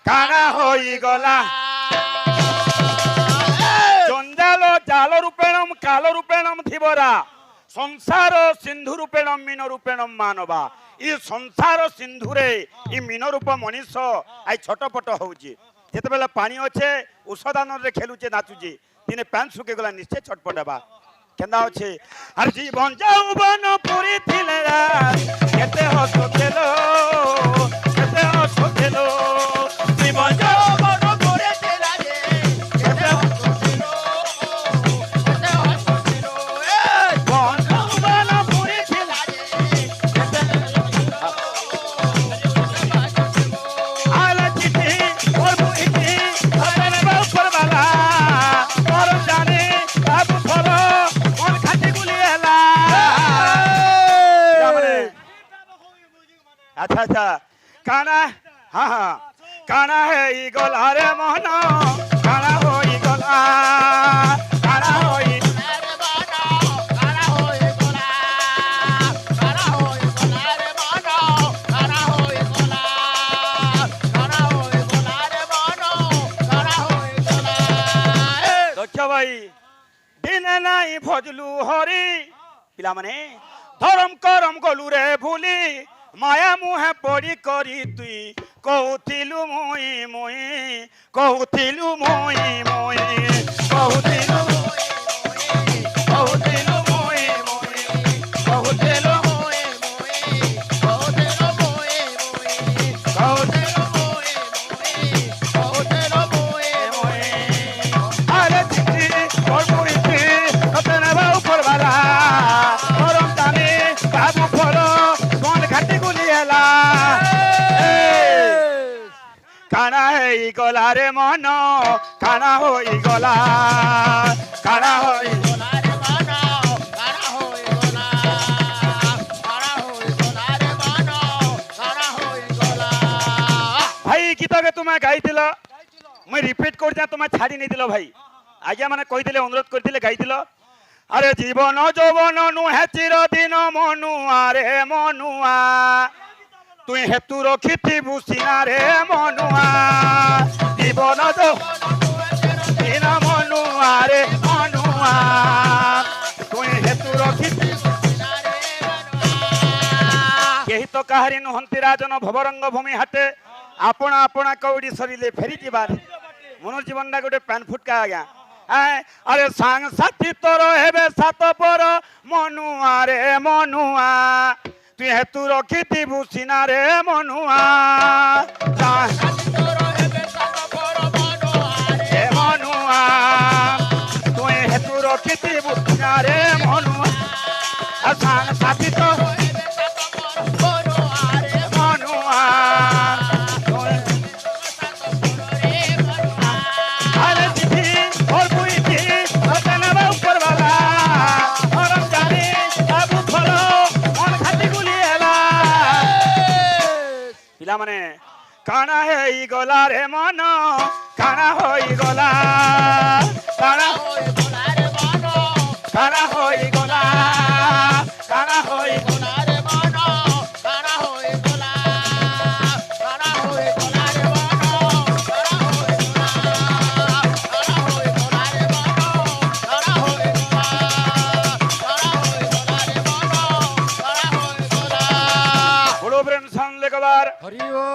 কানা হই গলা জঞ্জাল জাল রূপেণম কাল রূপেণম থিবরা সংসার সিন্ধু রূপেণম মীন রূপেণম মানবা ই সংসার সিন্ধুরে ই মীন রূপ মনীষ আই ছটপট হচ্ছে যেতবেলে পানি অছে ঔষধানরে খেলুছে নাচুছে দিনে প্যান্ট শুকে গলা নিশ্চয় ছটপট হবা কেন্দা আছে আর জীবন যৌবন পুরি থিলে কেতে হস খেল কেতে হস খেল জীবন যৌবন পুরি থিলা রে কেতে হস খেল কেতে হস খেল জীবন যৌবন পুরি থিলা রে কেতে আলা চিঠি ওর বুইটি আরে বাপর বালা তোর জানে বাবু ফলো কোন খাটি গুলি এলা আচ্ছা আচ্ছা কানা হ্যাঁ হ্যাঁ কানা হই গলা রে মন কানা হই গলা কানা হই রে মন কানা হই গলা কানা হই গলা রে মন কানা হই গলা কানা হই গলা রে মন কানা হই গলা দক্ষ ভাই দিনে নাই ভজলু হরি পিলা মানে ধরম করম গলু রে ভুলি মায়া মুহে পড়ি করি তুই কৌথিলু মুই মুই কৌথিলু মুই মুই কৌথিলু মুই মুই কৌথিলু মুই মুই কৌথিলু মুই মুই কৌথিলু মুই মুই কৌথিলু মুই মুই কৌথিলু মুই মুই আরে চিঠি ওর বুইটি কতনা বাউ পরবালা গরম জানে বাবু ফলো কোন ঘাটি গুলি এলা কানা হই গলা রে মন কানা হই গলা কানা হই গলা রে মন কানা হই গলা কানা হই গলা রে মন কানা হই গলা ভাই গীতকে তুমি গাইছিল মই রিপিট করছি তুমি ছাড়ি নেই দিল ভাই আজ্ঞা মানে কইলে অনুরোধ করলে গাইছিল আরে জীবন যৌবন নুহে চিরদিন মনুয়া রে মনুয়া তুই হেতু রখিথিবু সিনা রে মনুয়া জীবন যৌবন নুহে চিরদিন মনুয়া রে মনুয়া তুই হেতু রখিথিবু সিনা রে মনুয়া কেহি তো কাহারি নুহন্তি রাজন ভবরঙ্গ ভূমি হাতে আপনা আপনা কৌড়ি সরিলে ফেরি যাবার মনোর জীবনটা গোটে প্যান ফুটকা আজ্ঞা আরে সাং সাথী তোর হেবে সাত পর মনুয়া রে মনুয়া তুই হেতু রখিথিবু সিনা রে মনুয়া মনুয়া তুই হেতু রখিথিবু সিনা রে মনুয়া সাং সাথী তো মনুয়া আরে চিঠি ওর বুইটি কতনা বাউ পরবালা গরম জানে বাবু ফলো কোন খাটি গুলি এলা পিলা মানে কানা হই গলা রে মন কানা হই গলা কানা হই গলা রে মন কানা হই গলা কানা হই গলা রে মন কানা হই গলা কানা হই গলা রে মন কানা হই গলা কানা হই গলা রে মন কানা হই গলা কানা হই গলা রে মন কানা হই গলা বড় প্রেম সামনে কবার হরি ও